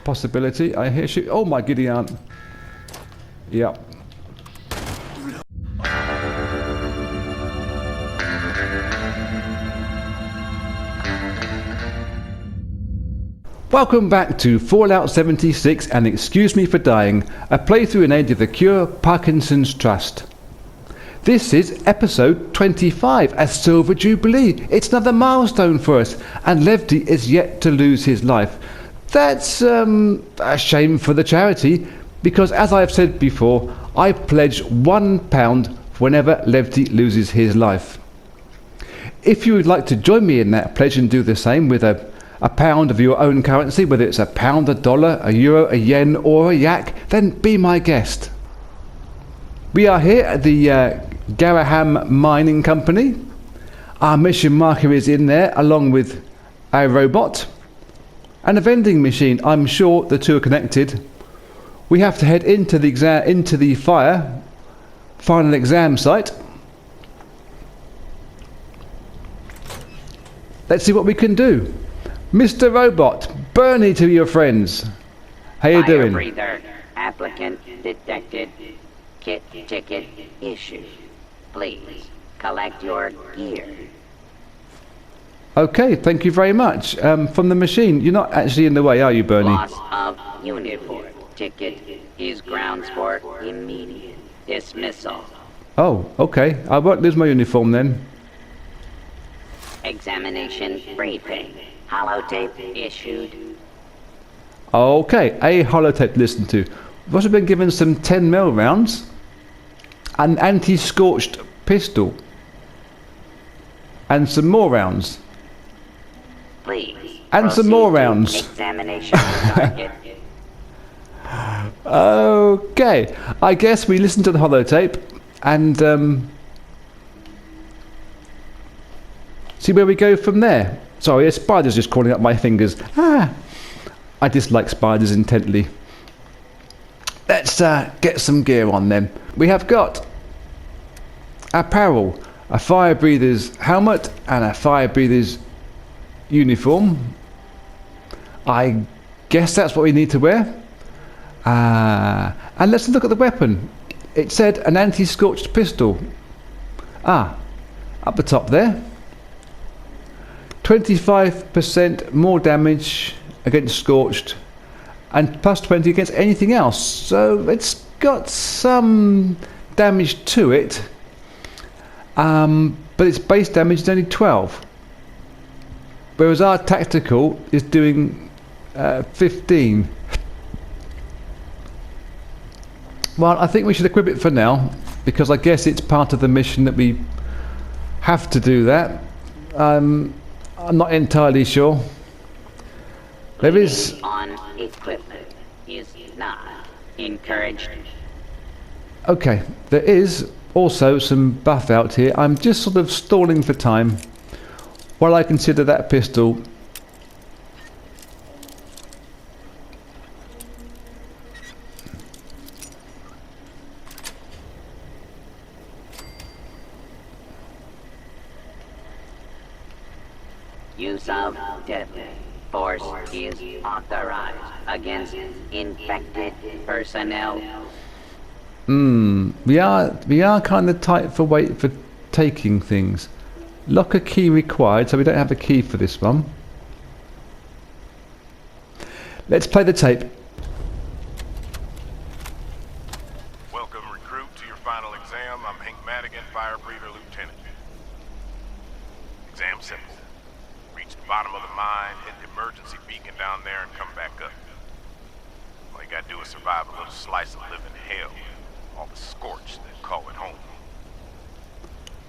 possibility. I hear shoot. Oh my giddy aunt. Yep. Welcome back to Fallout 76 and Excuse Me for Dying, a playthrough in aid of the Cure Parkinson's Trust. This is episode 25, a Silver Jubilee. It's another milestone for us, and Levte is yet to lose his life. That's a shame for the charity, because as I've said before, I pledge £1 whenever Levte loses his life. If you would like to join me in that pledge and do the same with a pound of your own currency, whether it's a pound, a dollar, a euro, a yen or a yak, then be my guest. We are here at the Garaham Mining Company. Our mission marker is in there along with a robot and a vending machine. I'm sure the two are connected. We have to head into the final exam site. Let's see what we can do. Mr. Robot, Bernie to your friends. How you doing? Breather, applicant detected. Kit ticket issued. Please collect your gear. Okay, thank you very much. From the machine, you're not actually in the way, are you, Bernie? Loss of uniform. Ticket is grounds for immediate dismissal. Oh, okay. I won't lose my uniform then. Examination briefing. Holotape issued. Okay, a holotape to listen to. We've also been given some 10mm rounds, an anti-scorched pistol, and some more rounds. Please. And some more rounds. Examination target. Okay, I guess we listen to the holotape and see where we go from there. Sorry, a spider's just crawling up my fingers. I dislike spiders intently. Let's get some gear on then. We have got apparel, a fire breather's helmet and a fire breather's uniform. I guess that's what we need to wear. And let's look at the weapon. It said an anti-scorched pistol. Up the top there. 25% more damage against scorched and plus 20 against anything else, so it's got some damage to it, but its base damage is only 12, whereas our tactical is doing 15. Well, I think we should equip it for now, because I guess it's part of the mission that we have to do that. I'm not entirely sure. There is on equipment is not encouraged. Okay, there is also some buff out here. I'm just sort of stalling for time while I consider that pistol. Use of deadly force is authorized against infected personnel. We are kind of tight for weight for taking things. Locker key required, so we don't have a key for this one. Let's play the tape. Welcome, recruit, to your final exam. I'm Hank Madigan, fire breather lieutenant. Exam simple. Reach the bottom of the mine, hit the emergency beacon down there, and come back up. All you gotta do is survive a little slice of living hell. All the scorched that call it home.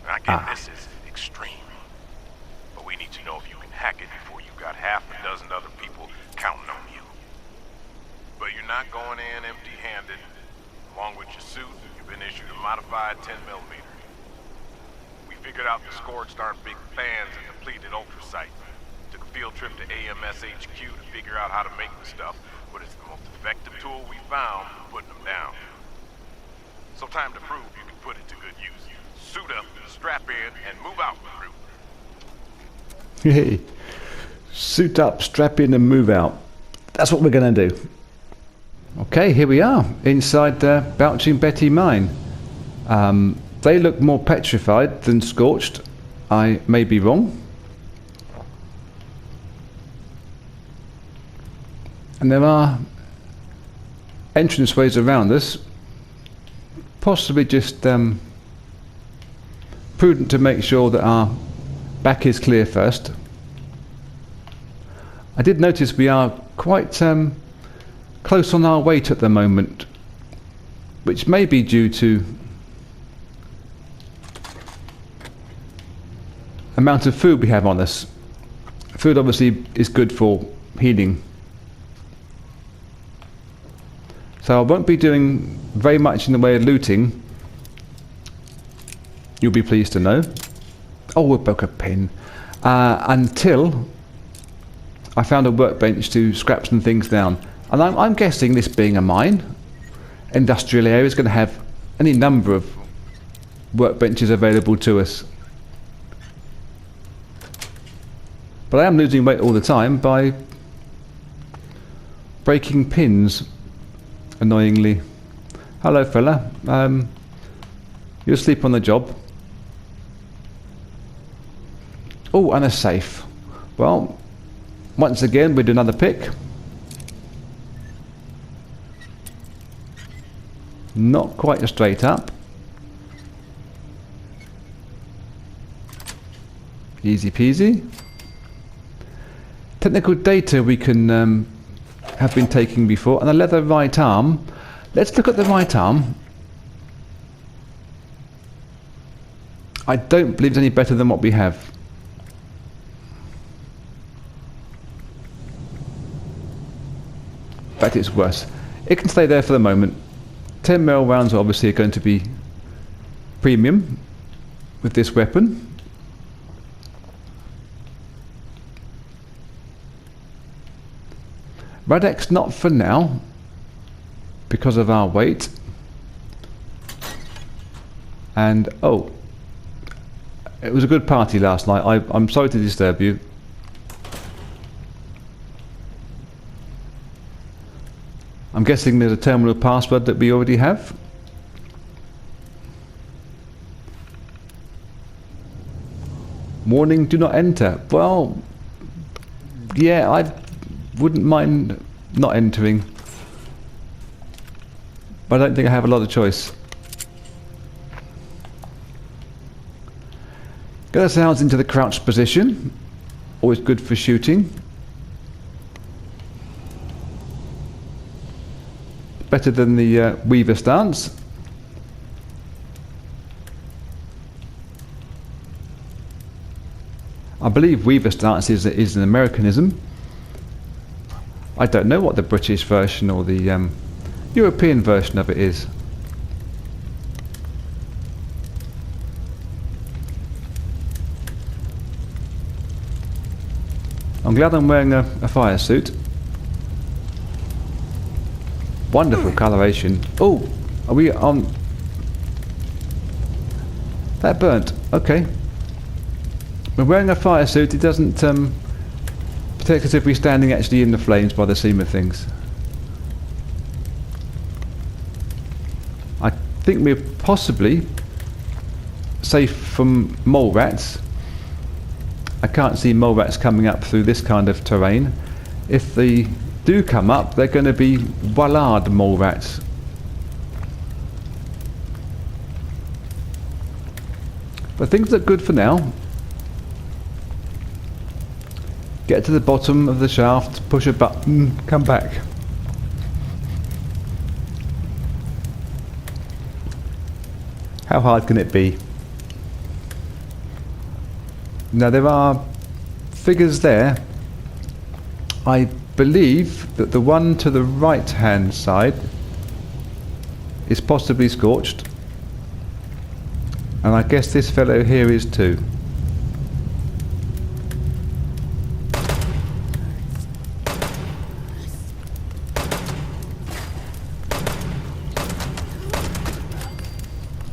And I get this is extreme. But we need to know if you can hack it before you got half a dozen other people counting on you. But you're not going in empty-handed. Along with your suit, you've been issued a modified 10mm. We figured out the scorched aren't big fans of depleted ultrasight. Took a field trip to AMS HQ to figure out how to make the stuff, but it's the most effective tool we found for putting them down. So time to prove you can put it to good use. Suit up, strap in, and move out, recruit. Hey, suit up, strap in, and move out. that's what we're going to do. Okay, here we are inside Bouching Betty mine. They look more petrified than scorched. I may be wrong. And there are entranceways around us. Possibly just prudent to make sure that our back is clear first. I did notice we are quite close on our weight at the moment, which may be due to amount of food we have on us. Food obviously is good for healing. So I won't be doing very much in the way of looting. You'll be pleased to know. Oh, we broke a pin. Until I found a workbench to scrap some things down. And I'm guessing, this being a mine, industrial area is going to have any number of workbenches available to us. But I am losing weight all the time by breaking pins, annoyingly. Hello fella, you're asleep on the job. Oh, and a safe. Well, once again we do another pick. Not quite straight up. Easy peasy. Technical data we can have been taking before, and a leather right arm. Let's look at the right arm. I don't believe it's any better than what we have. In fact, it's worse. It can stay there for the moment. 10mm rounds are obviously going to be premium with this weapon. Radex not for now, because of our weight. And oh, it was a good party last night. I'm sorry to disturb you. I'm guessing there's a terminal password that we already have. Warning, do not enter. Well, yeah, I wouldn't mind not entering, but I don't think I have a lot of choice. Get ourselves into the crouched position, always good for shooting. Better than the Weaver stance. I believe Weaver stance is an Americanism. I don't know what the British version or the European version of it is. I'm glad I'm wearing a fire suit. Wonderful coloration. Oh, are we on? That burnt. Okay. When wearing a fire suit, it doesn't protect us if we're standing actually in the flames by the seam of things. I think we're possibly safe from mole rats. I can't see mole rats coming up through this kind of terrain. If they do come up, they're going to be Wallard mole rats. But things look good for now. Get to the bottom of the shaft, push a button, come back. How hard can it be? Now there are figures there. I believe that the one to the right hand side is possibly scorched, and I guess this fellow here is too.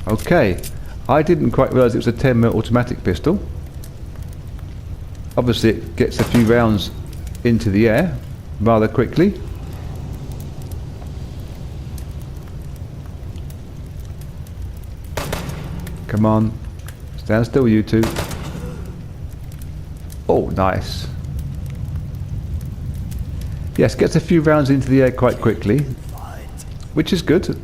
Okay, I didn't quite realise it was a 10mm automatic pistol. Obviously it gets a few rounds into the air. rather quickly. Come on. Stand still, you two. Oh, nice. Yes, gets a few rounds into the air quite quickly, which is good.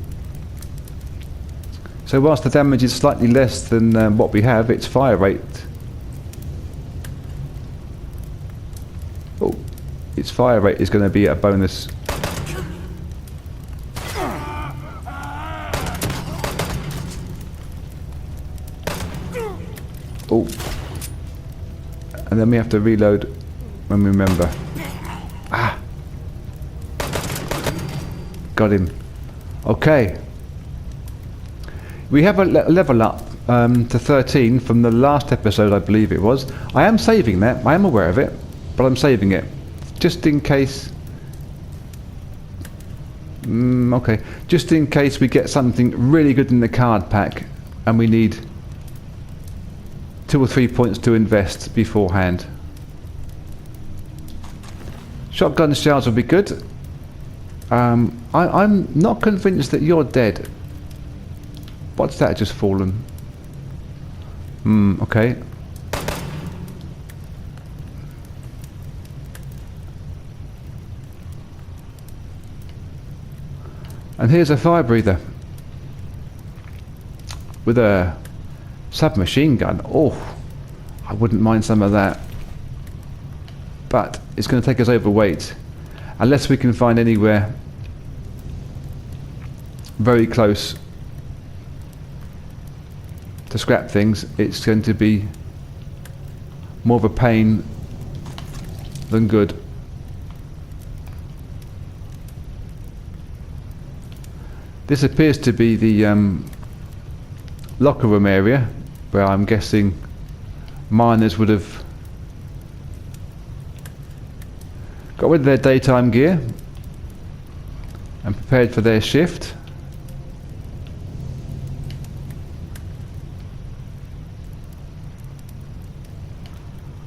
So whilst the damage is slightly less than what we have, its fire rate... Oh, its fire rate is going to be a bonus. Oh. And then we have to reload when we remember. Ah! Got him. Okay. We have a level up to 13 from the last episode, I believe it was. I am saving that. I am aware of it, but I'm saving it. Just in case... okay. Just in case we get something really good in the card pack and we need 2 or 3 points to invest beforehand. Shotgun shells will be good. I'm not convinced that you're dead. What's that just fallen? Okay. And here's a fire breather with a submachine gun. Oh, I wouldn't mind some of that. But it's going to take us overweight. Unless we can find anywhere very close to scrap things, it's going to be more of a pain than good. This appears to be the locker room area, where I'm guessing miners would have got rid of their daytime gear and prepared for their shift.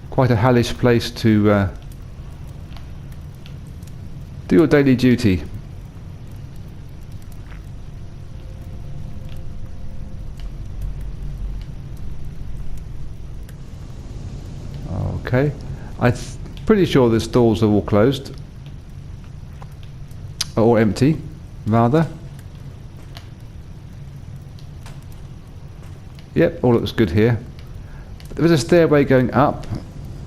Quite a hellish place to do your daily duty. Okay, I'm pretty sure the stalls are all closed, or empty, rather. Yep, all looks good here. There is a stairway going up,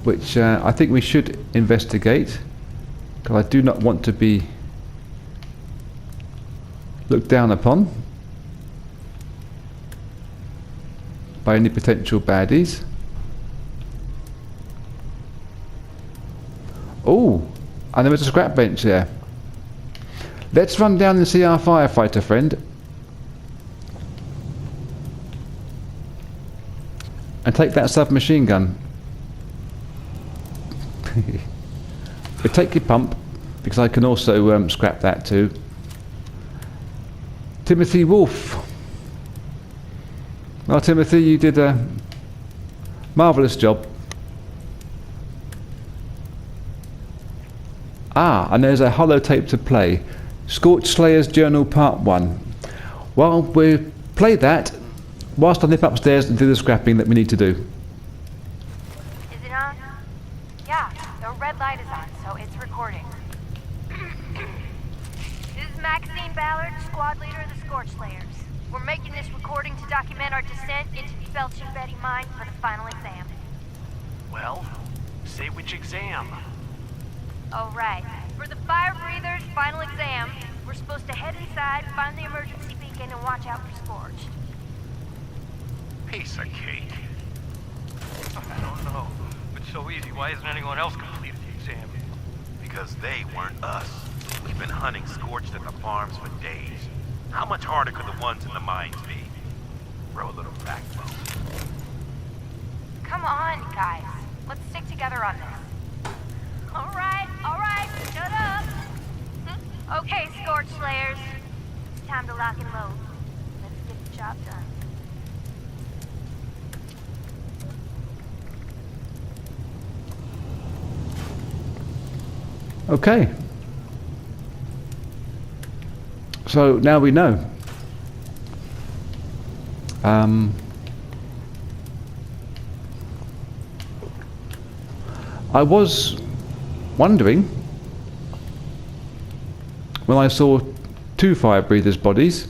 which I think we should investigate, because I do not want to be looked down upon by any potential baddies. Oh, and there was a scrap bench there. Let's run down and see our firefighter friend and take that submachine gun. But take your pump, because I can also scrap that too. Timothy Wolf. Well, Timothy, you did a marvellous job. Ah, and there's a holotape to play. Scorched Slayer's Journal Part 1. Well, we'll play that whilst I nip upstairs and do the scrapping that we need to do. Is it on? Yeah, the red light is on, so it's recording. This is Maxine Ballard, squad leader of the Scorched Slayers. We're making this recording to document our descent into the Belching Betty mine for the final exam. Well, say which exam. Oh, right. For the fire breather's final exam, we're supposed to head inside, find the emergency beacon, and watch out for Scorched. Piece of cake. I don't know. If it's so easy, why hasn't anyone else completed the exam? Because they weren't us. We've been hunting Scorched at the farms for days. How much harder could the ones in the mines be? Grow a little backbone. Come on, guys. Let's stick together on this. All right, shut up. Okay, Scorched Slayers. It's time to lock and load. Let's get the job done. Okay, So now we know. I was wondering when I saw 2 fire breathers' bodies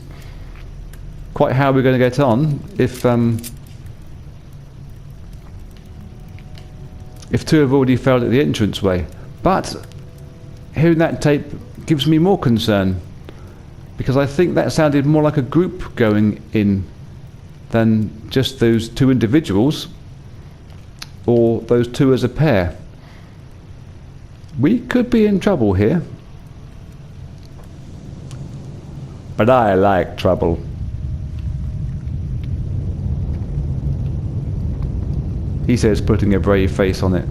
quite how we're going to get on if 2 have already failed at the entranceway. But hearing that tape gives me more concern, because I think that sounded more like a group going in than just those 2 individuals, or those 2 as a pair. We could be in trouble here. But I like trouble. He says, putting a brave face on it.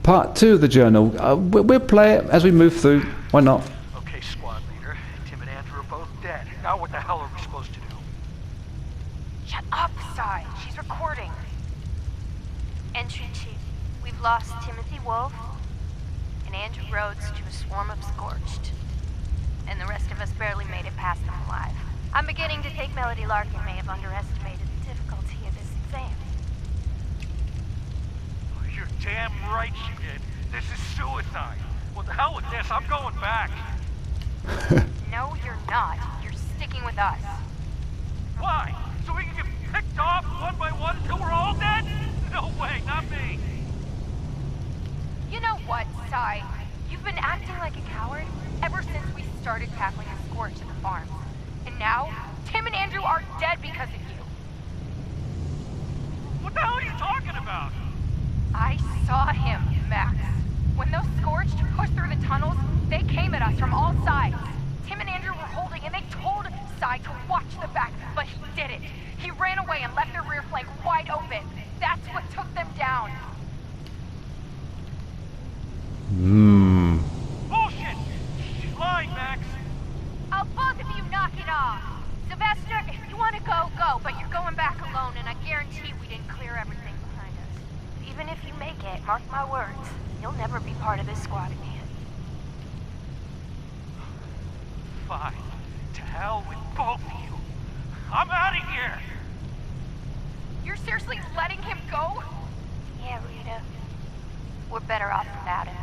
Part 2 of the journal. We'll play it as we move through. Why not? Okay, squad leader. Tim and Andrew are both dead. Now what the hell are we supposed to do? Shut up, Sai. She's recording. Entry 2. We've lost Timothy Wolf and Andrew Rhodes to a swarm of scorched. And the rest of us barely made it past them alive. I'm beginning to think Melody Larkin may have underestimated the difficulty of this exam. Oh, you're damn right you did. This is suicide. Well, the hell with this. I'm going back. No, you're not. You're sticking with us. Why? So we can get picked off one by one until we're all dead? No way, not me. You know what, Sai? You've been acting like a coward ever since we started tackling the scorch at the farm. And now, Tim and Andrew are dead because of you. What the hell are you talking about? I saw him, Max. When those scorched pushed through the tunnels, they came at us from all sides. Tim and Andrew were holding, and they told Sai to watch the back, but he didn't. He ran away and left their rear flank wide open. That's what took them down. Bullshit! She's lying, Max. Oh, both of you knock it off. Sylvester, if you want to go, go, but you're going back alone, and I guarantee we didn't clear everything behind us. Even if you make it, mark my words, you'll never be part of this squad again. Fine. To hell with both of you. I'm out of here! You're seriously letting him go? Yeah, Rita. We're better off without him.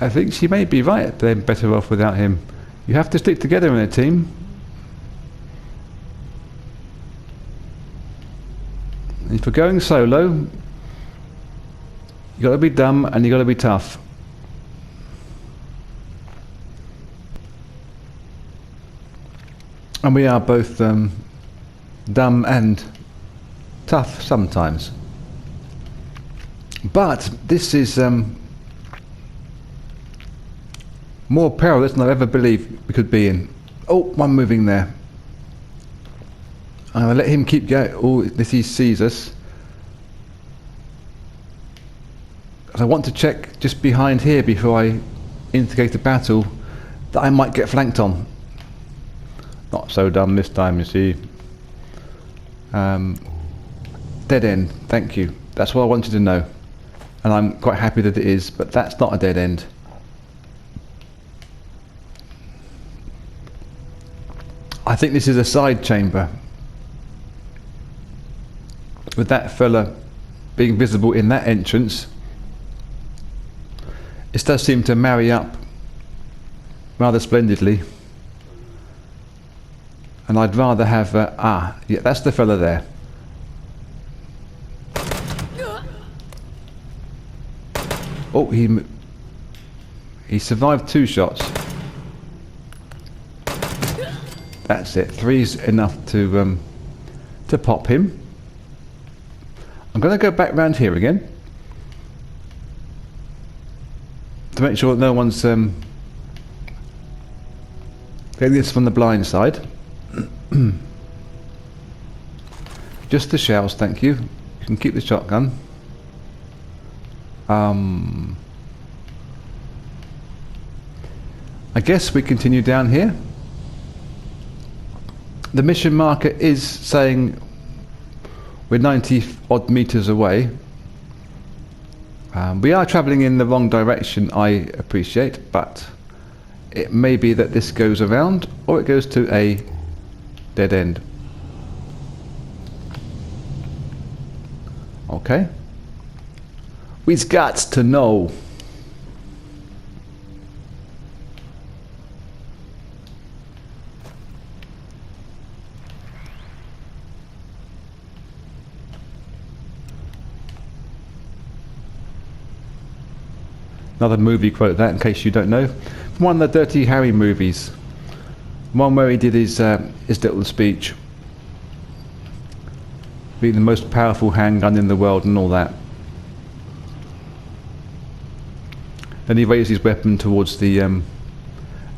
I think she may be right. They're better off without him. You have to stick together in a team. And if you're going solo, you got to be dumb and you got to be tough. And we are both dumb and tough sometimes. But this is more perilous than I ever believed we could be in. Oh, one moving there. I'm going to let him keep going. Oh, this he sees us. I want to check just behind here before I instigate a battle that I might get flanked on. Not so dumb this time, you see. Dead end, thank you. That's what I wanted to know. And I'm quite happy that it is, but that's not a dead end. I think this is a side chamber. With that fella being visible in that entrance, it does seem to marry up rather splendidly. And I'd rather have yeah, that's the fella there. Oh, he survived 2 shots. That's it. 3's enough to pop him. I'm going to go back round here again to make sure that no one's getting this from the blind side. Just the shells, thank you. You can keep the shotgun. I guess we continue down here. The mission marker is saying we're 90 odd meters away. We are travelling in the wrong direction, I appreciate, but it may be that this goes around or it goes to a dead end. Okay. We've got to know. Another movie quote, that in case you don't know, from one of the Dirty Harry movies, one where he did his little speech, being the most powerful handgun in the world and all that. Then he raised his weapon towards the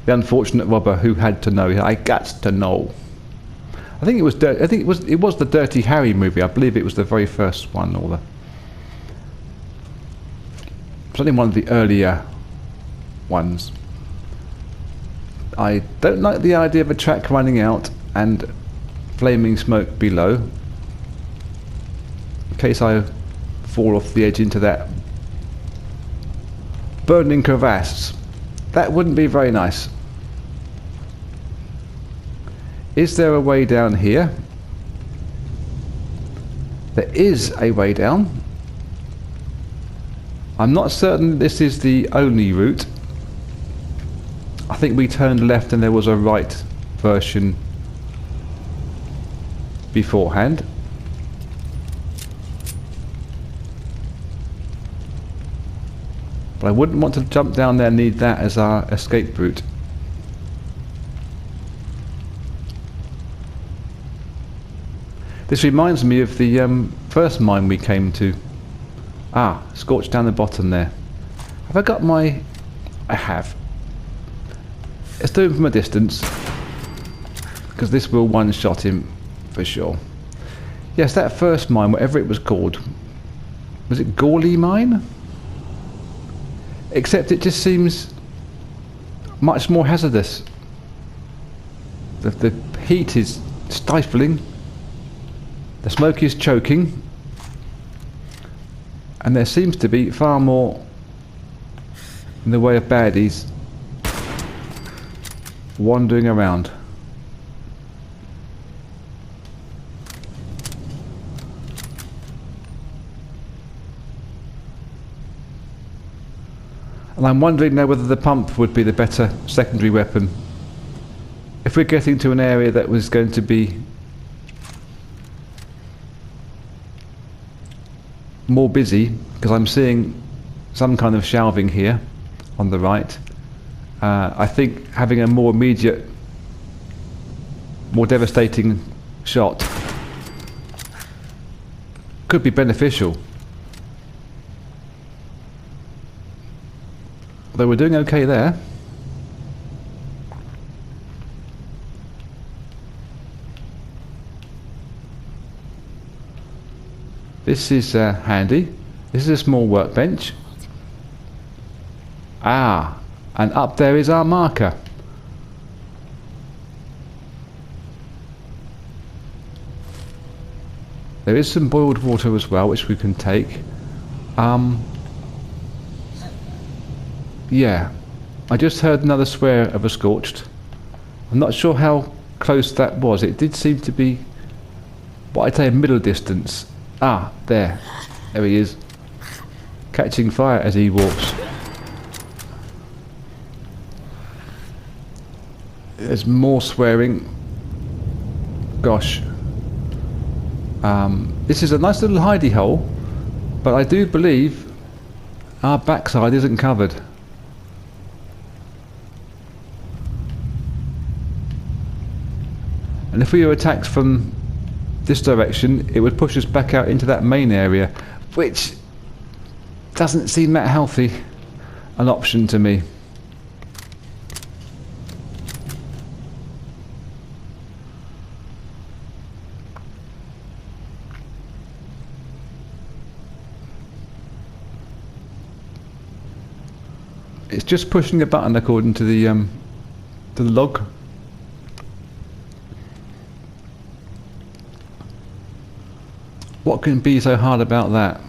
unfortunate robber who had to know. I got to know. I think it was the Dirty Harry movie. I believe it was the very first one, or the certainly one of the earlier ones. I don't like the idea of a track running out and flaming smoke below, in case I fall off the edge into that burning crevasse. That wouldn't be very nice. Is there a way down here? There is a way down. I'm not certain this is the only route. I think we turned left and there was a right version beforehand. But I wouldn't want to jump down there and need that as our escape route. This reminds me of the first mine we came to. Ah, scorched down the bottom there. Have I got my... I have. Let's do it from a distance, because this will one-shot him for sure. Yes, that first mine, whatever it was called, was it Gawley Mine? Except it just seems much more hazardous. The heat is stifling, the smoke is choking, and there seems to be far more in the way of baddies wandering around. And I'm wondering now whether the pump would be the better secondary weapon. If we're getting to an area that was going to be more busy, because I'm seeing some kind of shelving here on the right, I think having a more immediate, more devastating shot could be beneficial. Although we're doing okay there. This is handy. This is a small workbench. Ah, and up there is our marker. There is some boiled water as well, which we can take. Yeah, I just heard another swear of a scorched. I'm not sure how close that was. It did seem to be what I'd say a middle distance. Ah, there he is, catching fire as he walks. There's more swearing. Gosh. This is a nice little hidey hole, but I do believe our backside isn't covered. And if we were attacked from this direction, it would push us back out into that main area, which doesn't seem that healthy an option to me. It's just pushing a button according to the log. What can be so hard about that?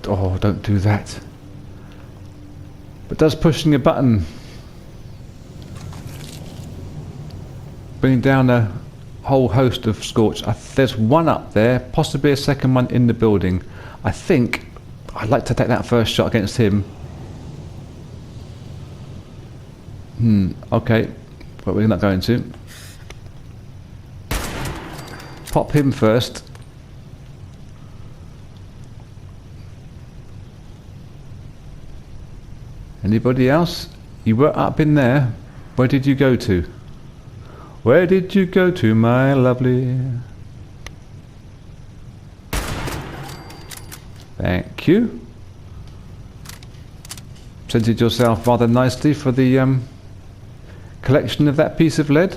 Oh, don't do that. But does pushing a button bring down a whole host of scorch? There's one up there, possibly a second one in the building. I think I'd like to take that first shot against him. Okay, but we're not going to. Pop him first. Anybody else? You were up in there. Where did you go to? Where did you go to, my lovely? Thank you. Presented yourself rather nicely for the collection of that piece of lead.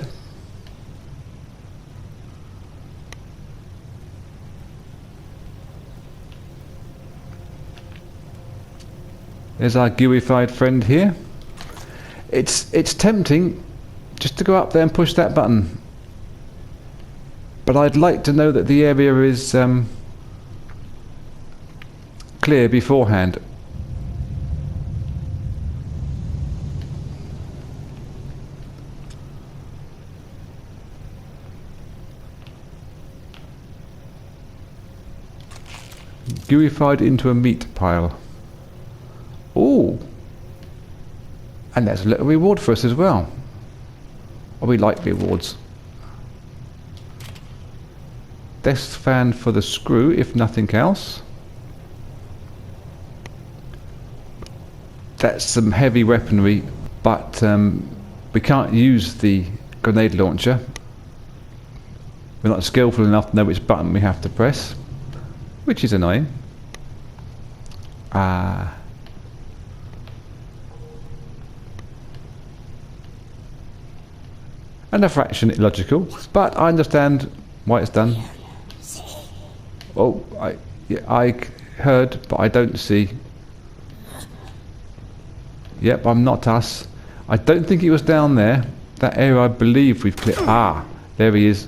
There's our gooey-fied friend here. It's tempting just to go up there and push that button, but I'd like to know that the area is clear beforehand. Gooey-fied into a meat pile. Ooh, and there's a little reward for us as well. Oh, we like rewards. Desk fan for the screw, if nothing else. That's some heavy weaponry, but we can't use the grenade launcher. We're not skillful enough to know which button we have to press, which is annoying. And a fraction illogical, but I understand why it's done. Oh, I heard, but I don't see. Yep, I'm not us. I don't think he was down there. That area I believe we've cleared. Ah, there he is.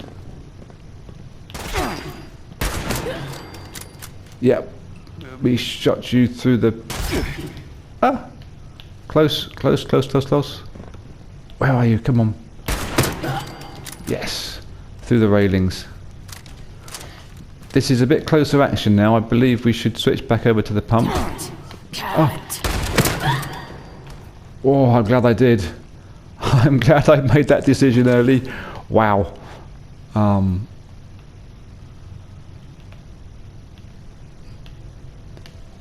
Yep, we shot you through the... Ah, close, close, close, close, close. Where are you? Come on. Yes, through the railings. This is a bit closer action now. I believe we should switch back over to the pump. Oh, I'm glad I did. I'm glad I made that decision early. Wow.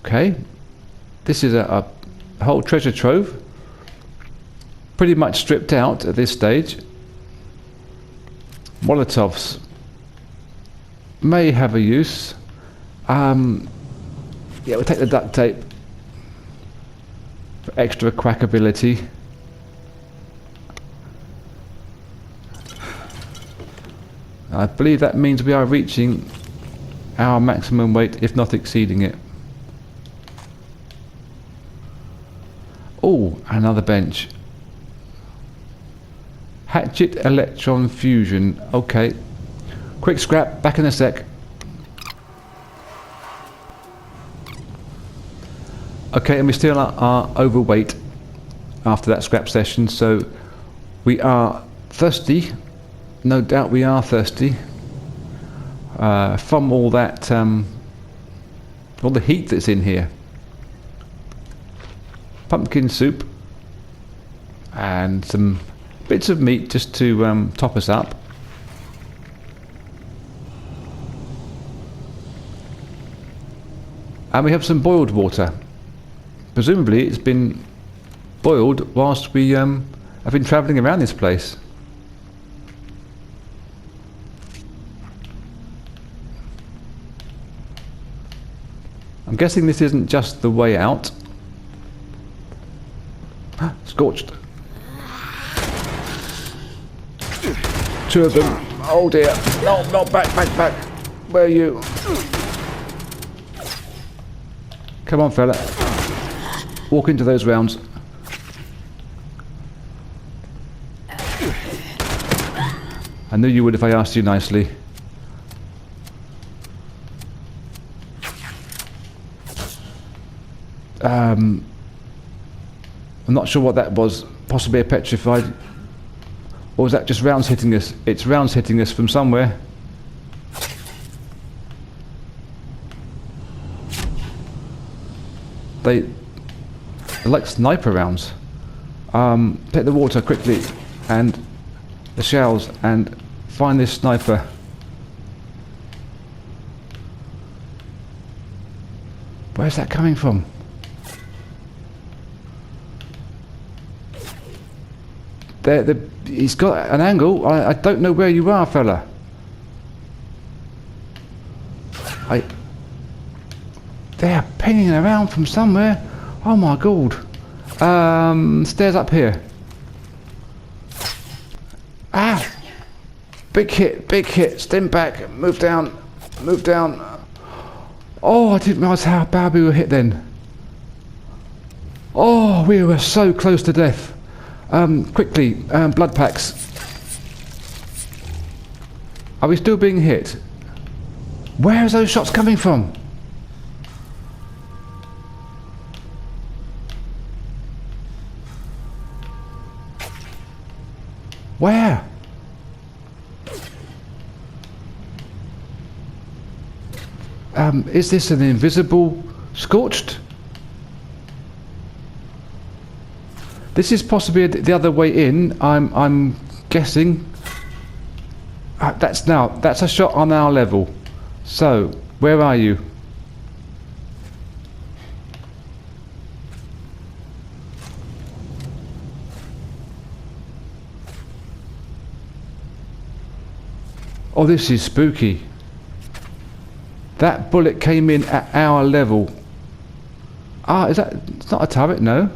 Okay. This is a whole treasure trove. Pretty much stripped out at this stage. Molotovs may have a use. Yeah, we'll take the duct tape for extra crackability. I believe that means we are reaching our maximum weight, if not exceeding it. Oh, another bench. Hatchet electron fusion. Okay. Quick scrap. Back in a sec. Okay, and we still are overweight after that scrap session, so we are thirsty. No doubt we are thirsty. From all that, all the heat that's in here. Pumpkin soup. And some bits of meat just to top us up. And we have some boiled water. Presumably it's been boiled whilst we have been travelling around this place. I'm guessing this isn't just the way out. Scorched. Two of them. Oh dear. No, no, back. Where are you? Come on, fella. Walk into those rounds. I knew you would if I asked you nicely. I'm not sure what that was. Possibly a petrified. Or was that just rounds hitting us? It's rounds hitting us from somewhere. They're like sniper rounds. Take the water quickly and the shells and find this sniper. Where's that coming from? He's got an angle. I don't know where you are, fella. They're pinging around from somewhere. Oh my god. Stairs up here. Ah! Big hit. Stim back. Move down. Oh, I didn't realise how bad we were hit then. Oh, we were so close to death. Quickly, blood packs. Are we still being hit? Where are those shots coming from? Where? Is this an invisible scorched? This is possibly the other way in. I'm guessing. That's a shot on our level. So where are you? Oh, this is spooky. That bullet came in at our level. Ah, is that... It's not a turret, no.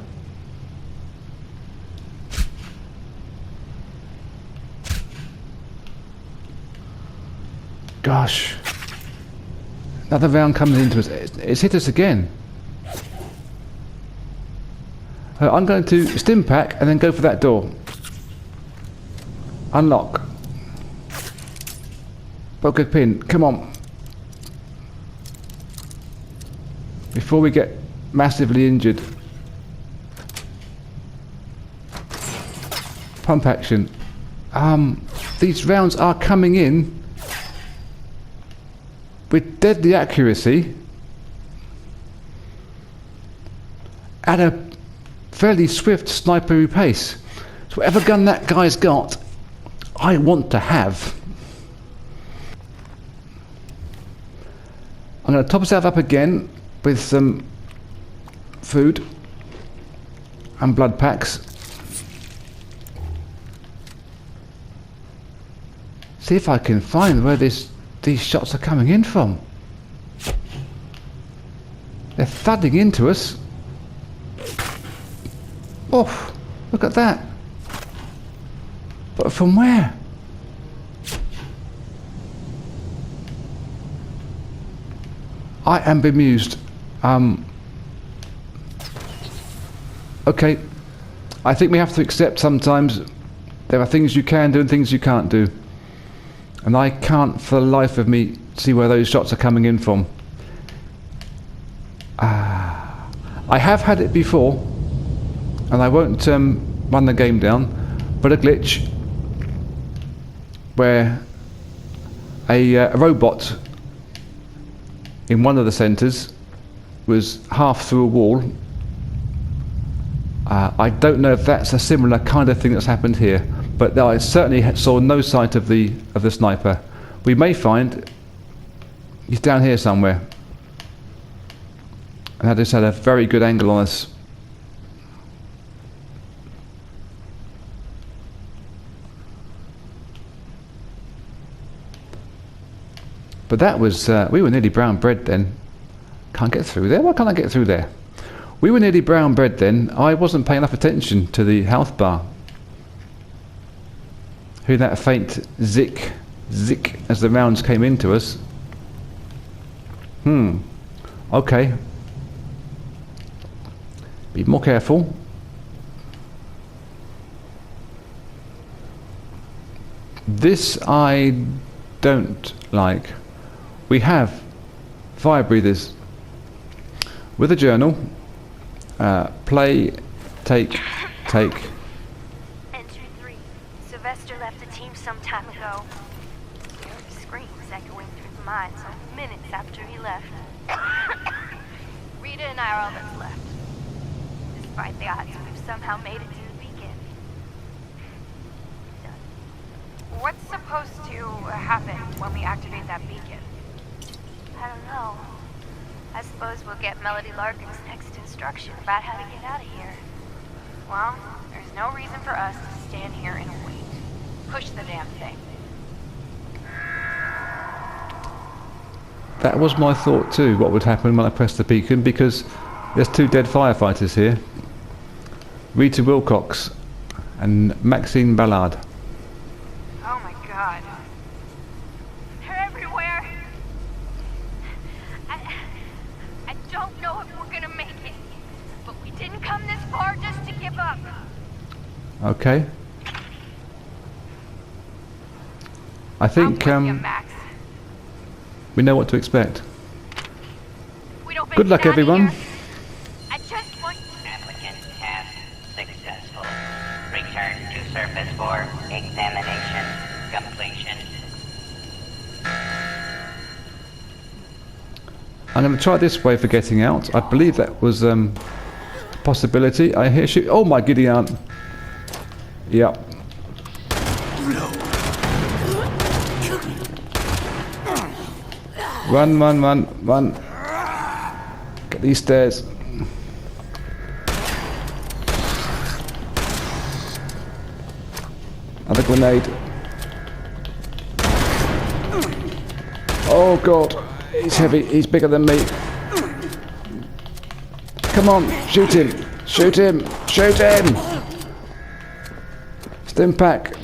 Gosh. Another round comes into us. It's hit us again. I'm going to stim pack and then go for that door. Unlock. Poker pin, come on. Before we get massively injured. Pump action. These rounds are coming in with deadly accuracy at a fairly swift snipery pace. So whatever gun that guy's got, I want to have. I'm going to top myself up again with some food and blood packs. See if I can find where these shots are coming in from. They're thudding into us. Oh, look at that. But from where? I am bemused. Okay, I think we have to accept sometimes there are things you can do and things you can't do. And I can't for the life of me see where those shots are coming in from. I have had it before, and I won't run the game down, but a glitch where a robot in one of the centres was half through a wall. I don't know if that's a similar kind of thing that's happened here, but I certainly saw no sight of the sniper. We may find he's down here somewhere, and I just had a very good angle on us. But that was, we were nearly brown bread then. Can't get through there. Why can't I get through there? We were nearly brown bread then. I wasn't paying enough attention to the health bar. Hearing that faint zick as the rounds came into us. Okay. Be more careful. This I don't like. We have fire breathers with a journal Play, take. Entry 3. Sylvester left the team some time ago. We heard screams echoing through the mines only minutes after he left. Rita and I are all that's left. Despite the odds, we've somehow made it to the beacon. Done. What's supposed to happen when we activate that beacon? I don't know. I suppose we'll get Melody Larkin's next instruction about how to get out of here. Well, there's no reason for us to stand here and wait. Push the damn thing. That was my thought too, what would happen when I pressed the beacon, because there's 2 dead firefighters here. Rita Wilcox and Maxine Ballard. Oh my god. They're everywhere. I don't know if we're gonna make it, but we didn't come this far just to give up. Okay. I think I'm with you, Max. we know what to expect. We don't Good luck, everyone. I just want... Applicant task successful. Return to surface for examination completion. I'm going to try this way for getting out. I believe that was a possibility. I hear shoot. Oh my giddy aunt. Yep. Run. Get these stairs. Another grenade. Oh god. He's heavy. He's bigger than me. Come on. Shoot him. Shoot him. Shoot him. Stim pack.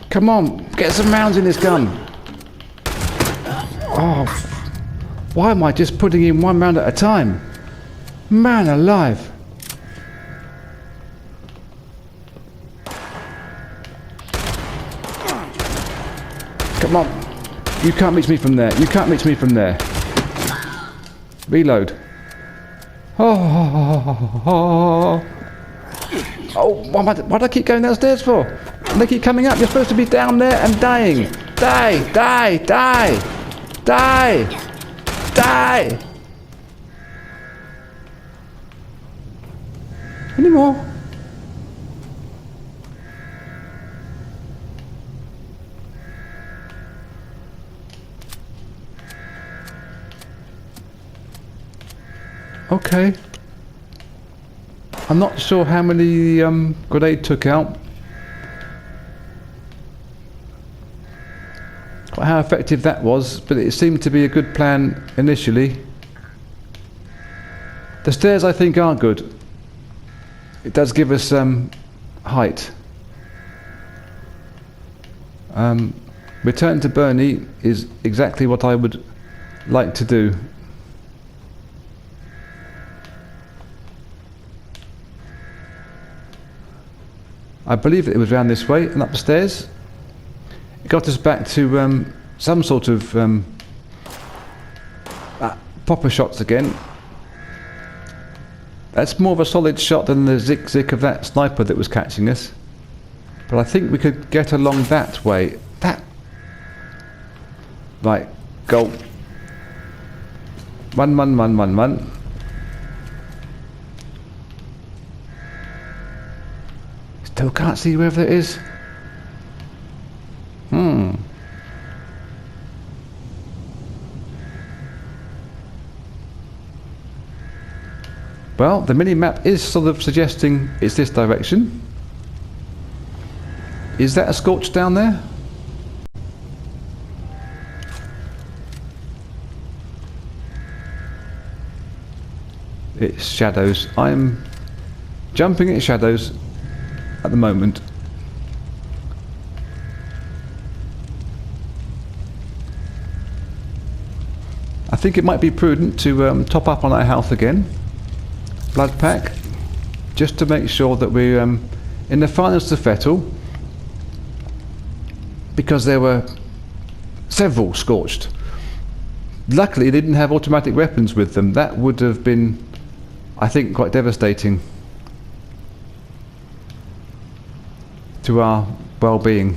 Come on. Get some rounds in this gun. Oh. Why am I just putting in 1 round at a time? Man alive. Come on. You can't reach me from there. You can't reach me from there. Reload. Oh, why do I keep going downstairs for? And they keep coming up. You're supposed to be down there and dying. Die, die, die, die, die. Any more? Okay. I'm not sure how many grenade took out. Or how effective that was, but it seemed to be a good plan initially. The stairs I think are good. It does give us height. Return to Bernie is exactly what I would like to do. I believe that it was round this way and up the stairs. It got us back to some sort of popper shots again. That's more of a solid shot than the zick of that sniper that was catching us. But I think we could get along that way. That. Right, go. Run. Still can't see wherever it is. Well, the mini-map is sort of suggesting it's this direction. Is that a scorched down there? It's shadows. I'm jumping at shadows at the moment. I think it might be prudent to top up on our health again. Blood pack, just to make sure that we're in the finals to Fettel, because there were several scorched. Luckily they didn't have automatic weapons with them. That would have been, I think, quite devastating to our well-being.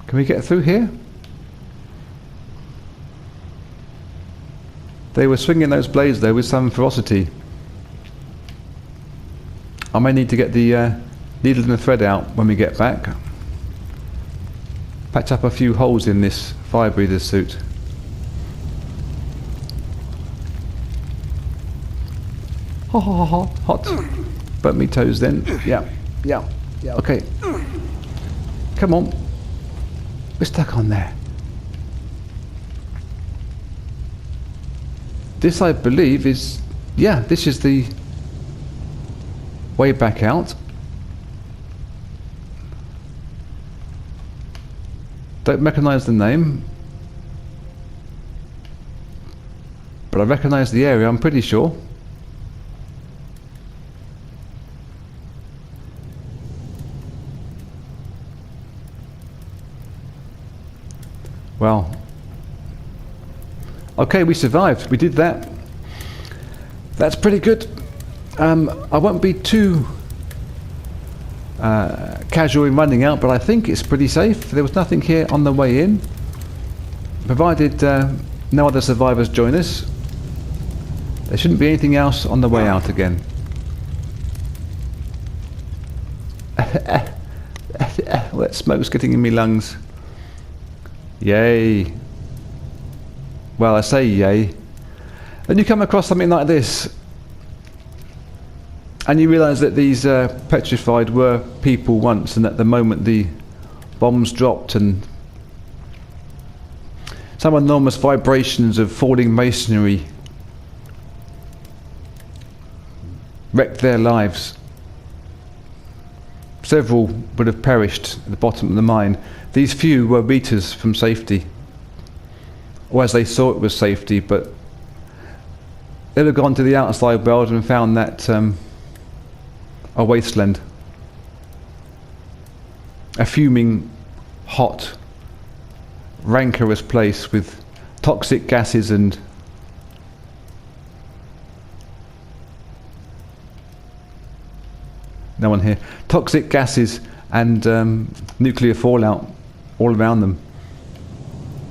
Can we get through here? They were swinging those blades though with some ferocity. I may need to get the needle and the thread out when we get back. Patch up a few holes in this fire breather suit. Hot. Burnt me toes then. Yeah, okay. Come on. We're stuck on there. This, I believe, is... yeah, this is the way back out. Don't recognise the name, but I recognise the area, I'm pretty sure. Well, okay, we survived. We did that. That's pretty good. I won't be too casual in running out, but I think it's pretty safe. There was nothing here on the way in, provided no other survivors join us. There shouldn't be anything else on the way out again. Well, that smoke's getting in my lungs. Yay. Well, I say yay. Then you come across something like this, and you realise that these petrified were people once, and at the moment the bombs dropped and some enormous vibrations of falling masonry wrecked their lives. Several would have perished at the bottom of the mine. These few were meters from safety, or as they saw it was safety, but they'd have gone to the outside world and found that a wasteland, a fuming, hot, rancorous place with toxic gases and no one here. Toxic gases and nuclear fallout all around them.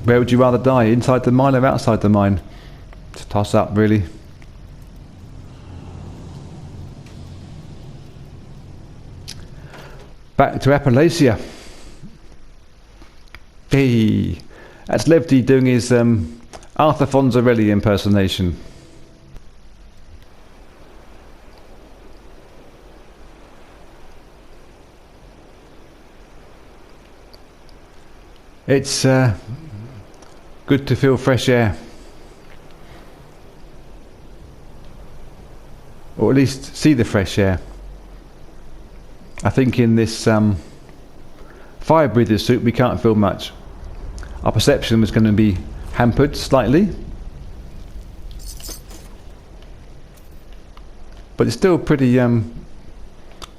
Where would you rather die, inside the mine or outside the mine? It's a toss up, really. Back to Appalachia. Hey, that's Levte doing his Arthur Fonzarelli impersonation. It's good to feel fresh air, or at least see the fresh air. I think in this fire breather suit we can't feel much. Our perception was going to be hampered slightly, but it's still pretty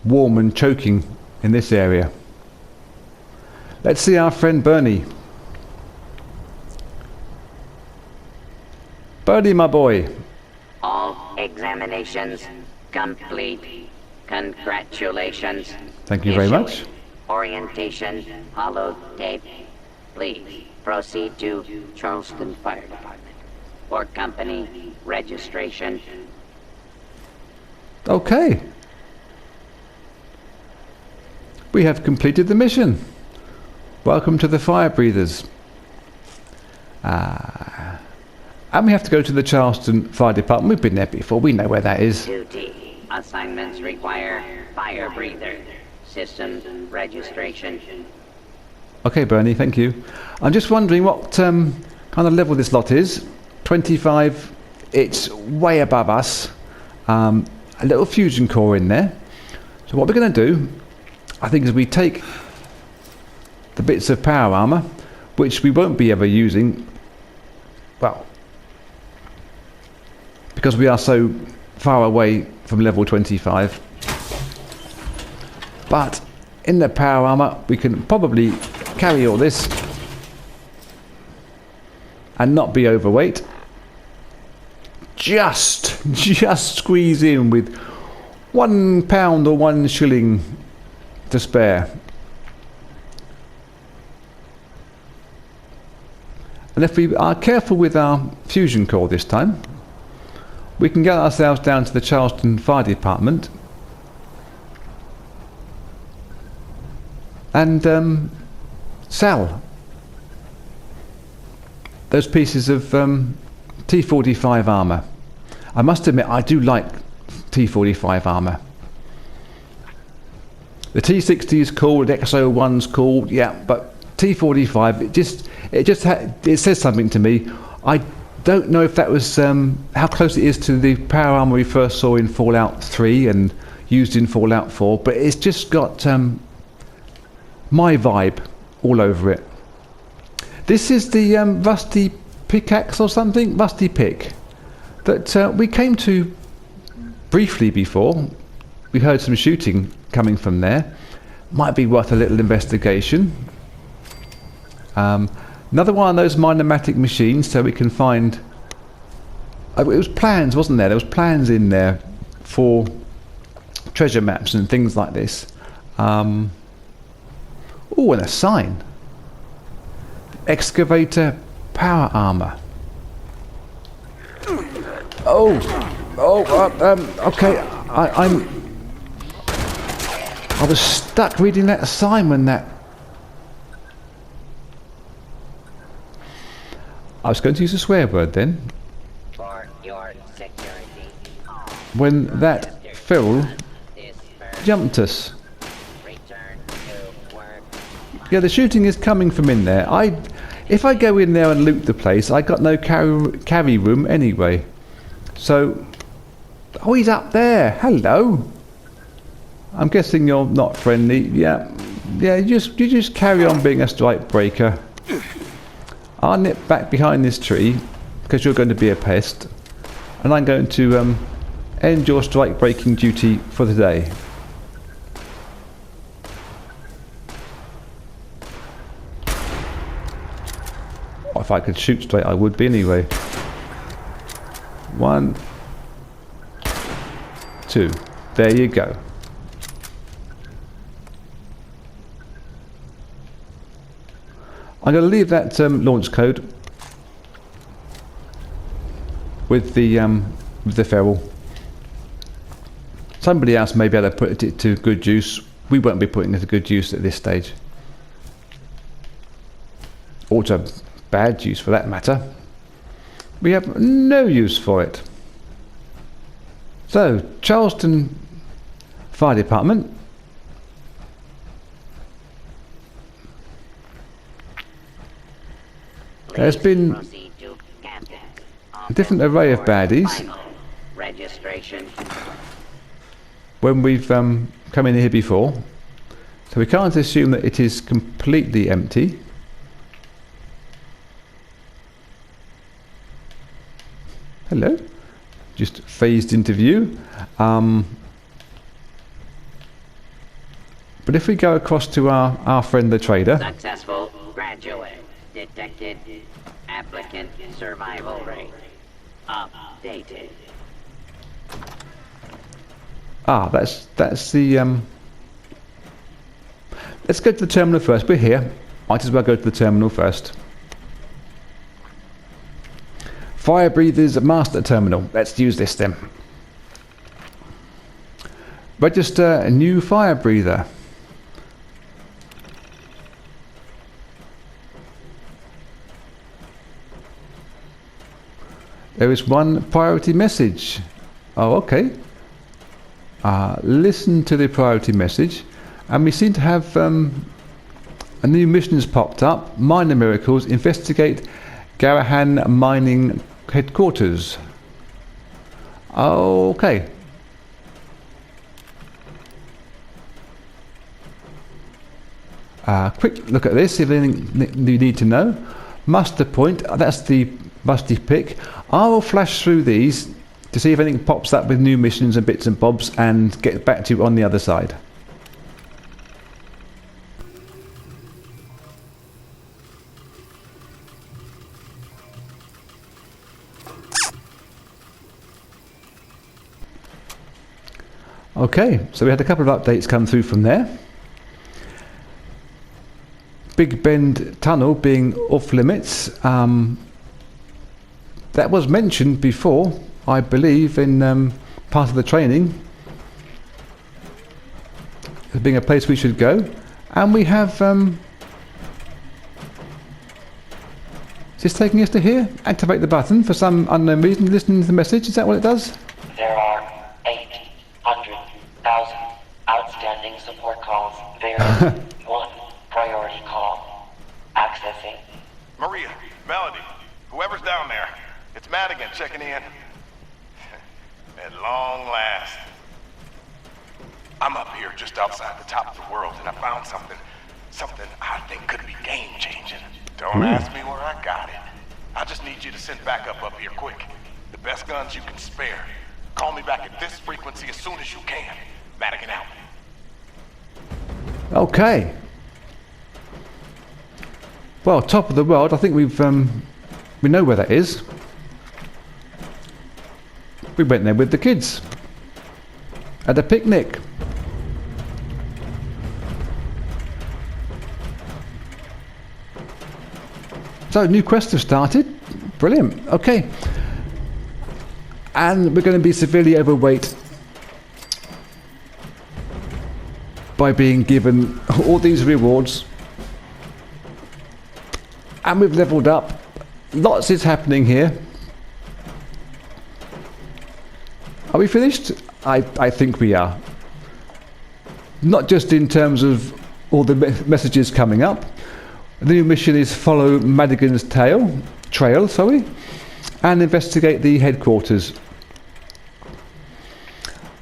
warm and choking in this area. Let's see our friend Bernie. Bernie, my boy. All examinations complete. Congratulations. Thank you very much. Orientation, hollow tape. Please proceed to Charleston Fire Department for company registration. Okay. We have completed the mission. Welcome to the fire breathers. And we have to go to the Charleston Fire Department. We've been there before. We know where that is. Duty assignments require fire breather. Systems registration. Okay, Bernie, thank you. I'm just wondering what kind of level this lot is. 25. It's way above us. A little fusion core in there. So what we're going to do, I think, is we take the bits of power armor, which we won't be ever using, well, because we are so far away from level 25. But in the power armor we can probably carry all this and not be overweight. Just squeeze in with £1 or 1 shilling to spare. And if we are careful with our fusion core this time, we can get ourselves down to the Charleston Fire Department and sell those pieces of T45 armour. I must admit, I do like T45 armour. The T60 is cool, the XO1's cool, yeah, but T45, it says something to me. I don't know if that was how close it is to the power armor we first saw in Fallout 3 and used in Fallout 4, but it's just got my vibe all over it. This is the rusty pickaxe or something, rusty pick, that we came to briefly before. We heard some shooting coming from there. Might be worth a little investigation. Another one of those minomatic machines, so we can find... it was plans, wasn't there? There was plans in there for treasure maps and things like this. Oh, and a sign. Excavator power armor. Okay. I was stuck reading that sign when that... I was going to use a swear word then. For your security. When that fool jumped us. Return to work. Yeah, the shooting is coming from in there. If I go in there and loot the place, I got no carry room anyway. So, oh, he's up there. Hello. I'm guessing you're not friendly. Yeah. You just carry on being a strike breaker. I'll nip back behind this tree because you're going to be a pest, and I'm going to end your strike breaking duty for the day. If I could shoot straight, I would be anyway. 1, 2. There you go. I'm going to leave that launch code with the feral. Somebody else may be able to put it to good use. We won't be putting it to good use at this stage. Or to bad use for that matter. We have no use for it. So, Charleston Fire Department. There's been a different array of baddies Registration. when we've come in here before, so we can't assume that it is completely empty. Hello, just phased into view. But if we go across to our friend the trader, Successful graduate. Detected. Applicant survival rate. Updated. that's the let's go to the terminal first. We're here, might as well go to the terminal first. Fire breathers master terminal. Let's use this then. Register a new fire breather. There is one priority message. Oh, okay. Listen to the priority message, and we seem to have a new mission has popped up. Minor miracles. Investigate Garahan mining headquarters. Okay. Quick look at this. If anything you need to know. Muster point. That's the rusty pick. I will flash through these to see if anything pops up with new missions and bits and bobs, and get back to you on the other side. Okay, so we had a couple of updates come through from there. Big Bend Tunnel being off limits. That was mentioned before, I believe, in part of the training, as being a place we should go. And we have... is this taking us to here? Activate the button for some unknown reason. Listening to the message, is that what it does? There are 800,000 outstanding support calls. There is one priority call. Accessing. Maria, Melody, whoever's down there. It's Madigan checking in. At long last. I'm up here just outside the top of the world, and I found something I think could be game-changing. Don't ask me where I got it. I just need you to send backup up here quick. The best guns you can spare. Call me back at this frequency as soon as you can. Madigan out. Okay. Well, top of the world. I think we know where that is. We went there with the kids at a picnic. So new quests have started. Brilliant. Okay. And we're going to be severely overweight by being given all these rewards. And we've leveled up. Lots is happening here. Are we finished? I think we are. Not just in terms of all the messages coming up. The new mission is follow Madigan's trail, and investigate the headquarters.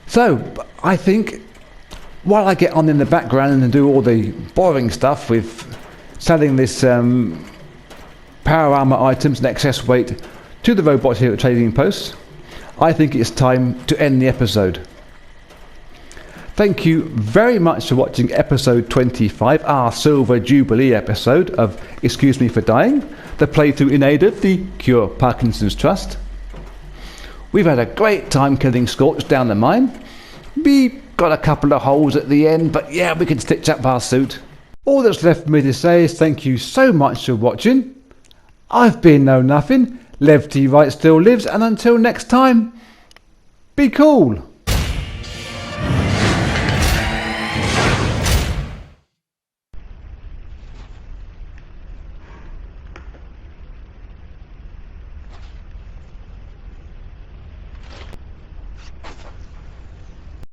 So, I think, while I get on in the background and do all the boring stuff with selling this power armor items and excess weight to the robots here at Trading Post, I think it's time to end the episode. Thank you very much for watching episode 25, our Silver Jubilee episode of Excuse Me for Dying, the playthrough in aid of the Cure Parkinson's Trust. We've had a great time killing Scorched down the mine. We got a couple of holes at the end, but yeah, we can stitch up our suit. All that's left for me to say is thank you so much for watching. I've been Know-nuffin, Levte Right still lives, and until next time, be cool.